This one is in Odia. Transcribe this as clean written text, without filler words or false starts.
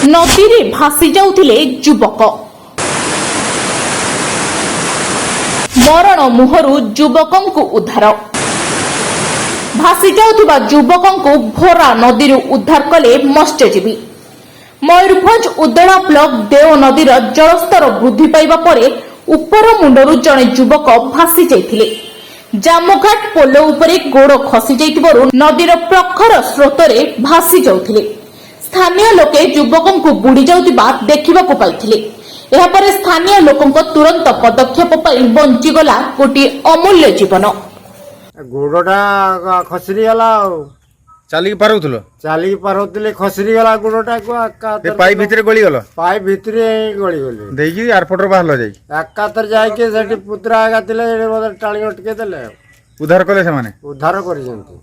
ନଦୀରେ ଭାସି ଯାଉଥିଲେ ଯୁବକ। ମରଣ ମୁହଁରୁ ଯୁବକଙ୍କୁ ଉଦ୍ଧାର। ଭାସି ଯାଉଥିବା ଯୁବକଙ୍କୁ ଭୋରା ନଦୀରୁ ଉଦ୍ଧାର କଲେ ମତ୍ସ୍ୟଜୀବୀ। ମୟୂରଭଞ୍ଜ ଉଦଳା ବ୍ଲକ ଦେଓ ନଦୀର ଜଳସ୍ତର ବୃଦ୍ଧି ପାଇବା ପରେ ଉପର ମୁଣ୍ଡରୁ ଜଣେ ଯୁବକ ଭାସି ଯାଇଥିଲେ। ଜାମଘାଟ ପୋଲ ଉପରେ ଗୋଡ଼ ଖସି ଯାଇଥିବାରୁ ନଦୀର ପ୍ରଖର ସ୍ରୋତରେ ଭାସି ଯାଉଥିଲେ। ସ୍ଥାନୀୟ ଲୋକେ ଯୁବକଙ୍କୁ ବୁଡ଼ି ଯାଉଥିବା ଦେଖିବାକୁ ପାଇଥିଲେ। ଏହାପରେ ସ୍ଥାନୀୟ ଲୋକଙ୍କ ତୁରନ୍ତ ପଦକ୍ଷେପ ପାଇଁ ବଞ୍ଚିଗଲା ଗୋଟିଏ ଅମୂଲ୍ୟ ଜୀବନ। ଗୋଡ଼ଟା ଖସରି ଗଲା ଆଉ ଚାଲିକି ପାରୁଥିଲ? ଚାଲିକି ପାରୁଥିଲେ ଖସରି ଗଲା ଗୋଡ଼ଟାକୁ ଏ ପାଇ ଭିତରେ ଗଳିଗଲ? ପାଇ ଭିତରେ ଗଳିଗଲି ଦେଇକି ଏୟାରପୋର୍ଟରୁ ବାହାରିଲ ଯାଇକି? ଏକାଥରେ ଯାଇକି ସେଠି ପୁତୁରା ଆଗା ଥିଲେ ମତେ ଟାଣି ଅଟକେଇ ଦେଲେ। ଉଦ୍ଧାର କଲେ ସେମାନେ? ଉଦ୍ଧାର କରିଛନ୍ତି।